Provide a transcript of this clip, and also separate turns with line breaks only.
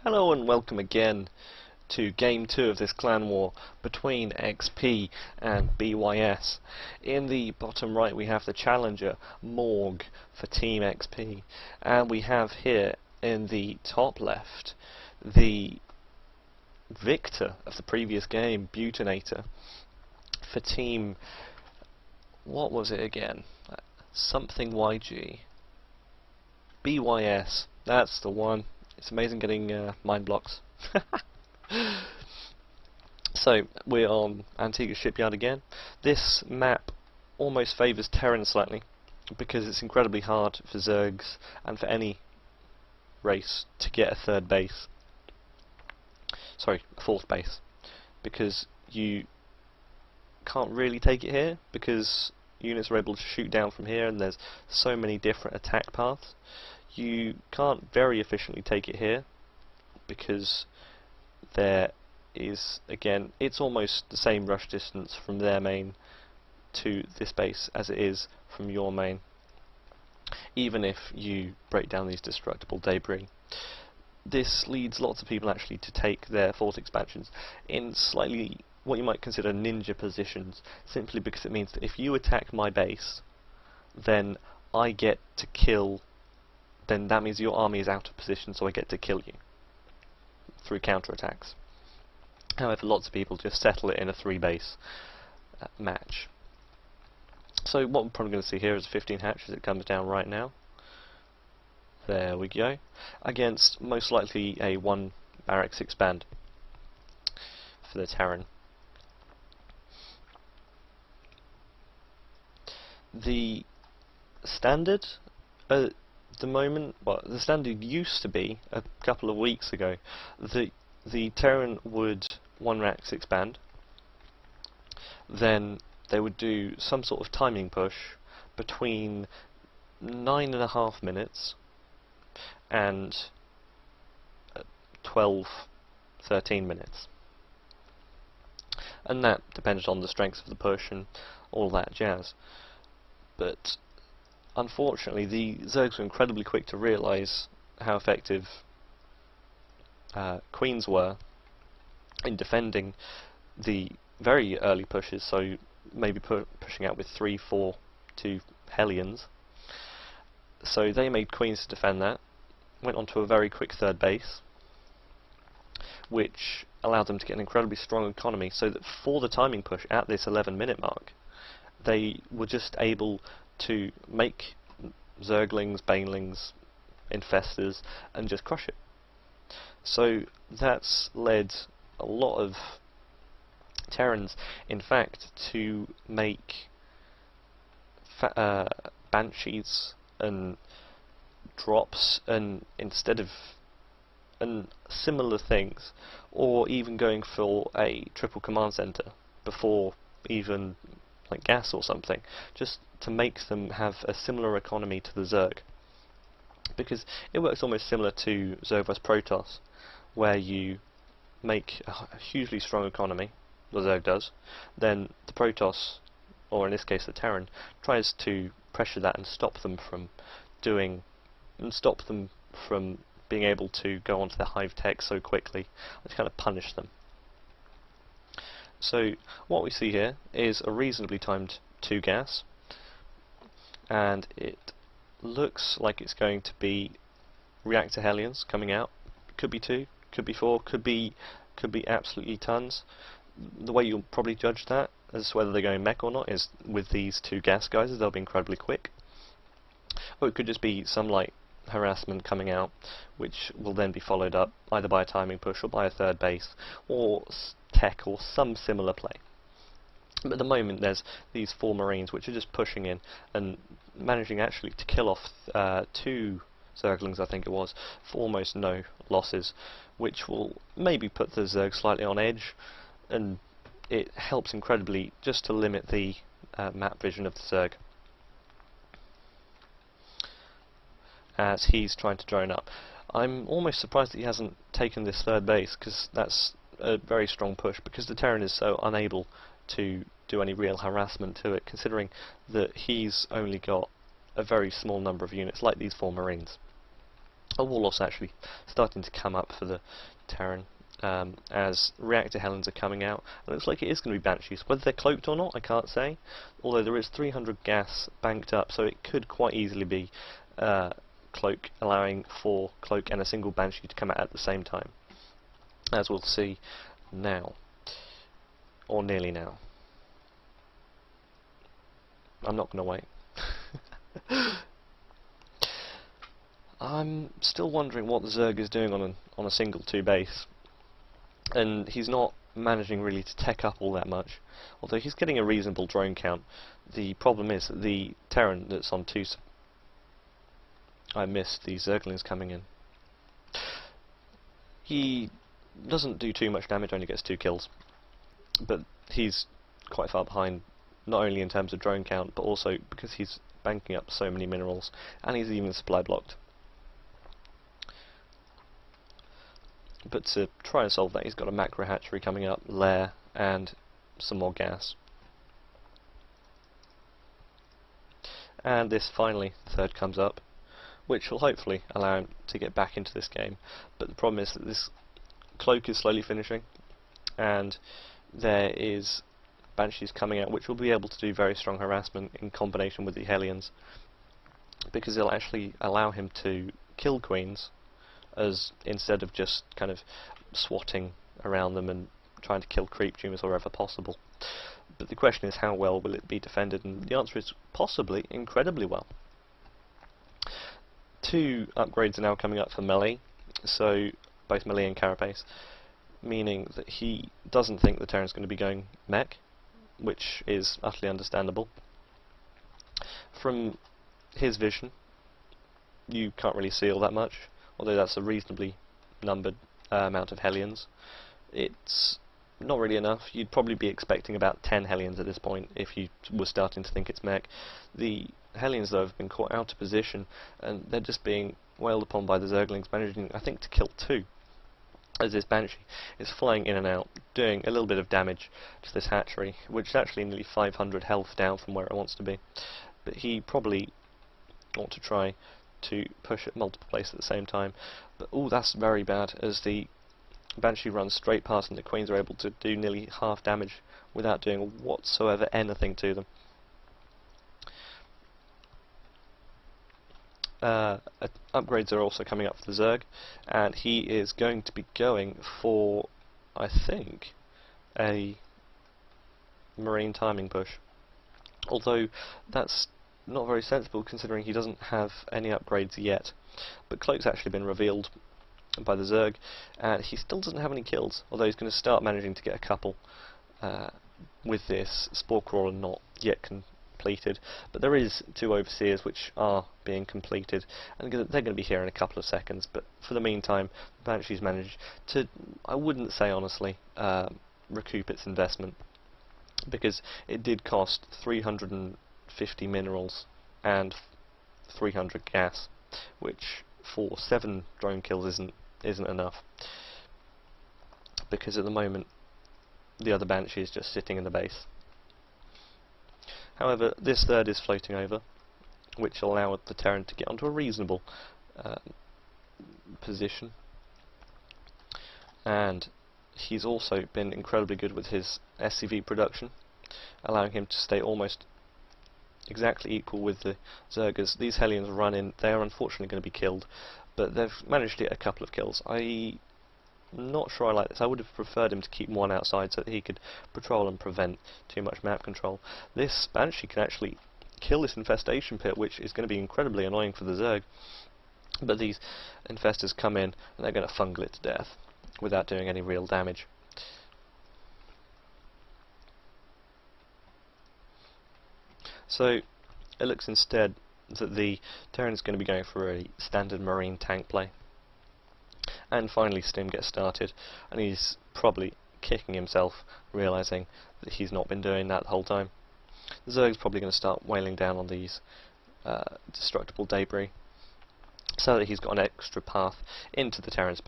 Hello and welcome again to Game 2 of this clan war between XP and bYs. In the bottom right we have the challenger, Morg, for Team XP, and we have here in the top left the victor of the previous game, BeautiNator, for Team... what was it again? Something YG. bYs, that's the one. It's amazing getting mind blocks. So, we're on Antigua Shipyard again. This map almost favours Terran slightly, because it's incredibly hard for Zergs and for any race to get a third base. Sorry, a fourth base. Because you can't really take it here, because units are able to shoot down from here and there's so many different attack paths. You can't very efficiently take it here because there is, again, it's almost the same rush distance from their main to this base as it is from your main, even if you break down these destructible debris. This leads lots of people actually to take their fort expansions in slightly what you might consider ninja positions, simply because it means that if you attack my base, then I get to kill. Then that means your army is out of position, so I get to kill you through counterattacks. However, lots of people just settle it in a 3-base match. So what we're probably going to see here is 15 hatch as it comes down right now. There we go. Against most likely a 1 barracks expand for the Terran. The standard the moment, well, the standard used to be a couple of weeks ago, the Terran would 1 rax expand, then they would do some sort of timing push between 9.5 minutes and 12-13 minutes, and that depended on the strength of the push and all that jazz. But unfortunately, the Zergs were incredibly quick to realise how effective Queens were in defending the very early pushes, so maybe pushing out with 3-4 to Hellions. So they made Queens to defend that, went on to a very quick third base, which allowed them to get an incredibly strong economy, so that for the timing push at this 11-minute mark, they were just able to make Zerglings, Banelings, Infestors, and just crush it. So that's led a lot of Terrans, in fact, to make Banshees and drops, and instead of similar things, or even going for a triple command center before even like gas or something, just to make them have a similar economy to the Zerg, because it works almost similar to Zerg vs Protoss, where you make a hugely strong economy, the Zerg does, then the Protoss, or in this case the Terran, tries to pressure that and stop them from being able to go onto the hive tech so quickly, and to kind of punish them. So what we see here is a reasonably timed 2 gas, and it looks like it's going to be reactor Hellions coming out. Could be 2, could be 4, could be absolutely tons. The way you'll probably judge that as to whether they're going mech or not is with these 2 gas geysers. They'll be incredibly quick. Or it could just be some light harassment coming out, which will then be followed up either by a timing push or by a third base, or tech, or some similar play. But at the moment there's these 4 Marines which are just pushing in and managing actually to kill off 2 Zerglings, I think it was, for almost no losses, which will maybe put the Zerg slightly on edge, and it helps incredibly just to limit the map vision of the Zerg as he's trying to drone up. I'm almost surprised that he hasn't taken this third base, because that's a very strong push, because the Terran is so unable to do any real harassment to it, considering that he's only got a very small number of units, like these 4 Marines. A Warlock's actually starting to come up for the Terran as reactor Helens are coming out. It looks like it is going to be Banshees. Whether they're cloaked or not, I can't say. Although there is 300 gas banked up, so it could quite easily be cloak, allowing for cloak and a single Banshee to come out at the same time, as we'll see now, or nearly now. I'm not going to wait. I'm still wondering what the Zerg is doing on a single 2 base, and he's not managing really to tech up all that much, although he's getting a reasonable drone count. The problem is that the Terran that's on 2. I missed the Zerglings coming in. He doesn't do too much damage, only gets 2 kills, but he's quite far behind, not only in terms of drone count, but also because he's banking up so many minerals, and he's even supply blocked. But to try and solve that, he's got a macro hatchery coming up, lair, and some more gas. And this finally, the third comes up, which will hopefully allow him to get back into this game. But the problem is that this cloak is slowly finishing, and there is Banshees coming out, which will be able to do very strong harassment in combination with the Hellions, because it'll actually allow him to kill queens, as instead of just kind of swatting around them and trying to kill creep tumors wherever possible. But the question is, how well will it be defended? And the answer is possibly incredibly well. 2 upgrades are now coming up for melee, so both melee and carapace, meaning that he doesn't think the Terran's going to be going mech, which is utterly understandable. From his vision, you can't really see all that much, although that's a reasonably numbered amount of Hellions. It's not really enough. You'd probably be expecting about 10 Hellions at this point if you were starting to think it's mech. The Hellions, though, have been caught out of position, and they're just being wailed upon by the Zerglings, managing, I think, to kill 2, as this Banshee is flying in and out, doing a little bit of damage to this hatchery, which is actually nearly 500 health down from where it wants to be. But he probably ought to try to push at multiple places at the same time. But that's very bad, as the Banshee runs straight past and the Queens are able to do nearly half damage without doing whatsoever anything to them. Upgrades are also coming up for the Zerg, and he is going to be going for, I think, a marine timing push. Although that's not very sensible, considering he doesn't have any upgrades yet. But Cloak's actually been revealed by the Zerg, and he still doesn't have any kills, although he's going to start managing to get a couple with this Spore Crawler not yet completed. But there is 2 Overseers which are being completed, and they're going to be here in a couple of seconds. But for the meantime, Banshee's managed to, I wouldn't say honestly, recoup its investment, because it did cost 350 minerals and 300 gas, which for 7 drone kills isn't enough, because at the moment the other Banshee is just sitting in the base. However, this third is floating over, which will allow the Terran to get onto a reasonable position, and he's also been incredibly good with his SCV production, allowing him to stay almost exactly equal with the Zergers. These Hellions run in, they are unfortunately going to be killed, but they've managed to get a couple of kills. I'm not sure I like this. I would have preferred him to keep 1 outside so that he could patrol and prevent too much map control. This Banshee can actually kill this infestation pit, which is going to be incredibly annoying for the Zerg, but these infestors come in and they're going to fungal it to death without doing any real damage. So it looks instead that the Terran is going to be going for a standard marine tank play. And finally Stim gets started, and he's probably kicking himself, realising that he's not been doing that the whole time. The Zerg's probably going to start wailing down on these destructible debris, so that he's got an extra path into the Terran space.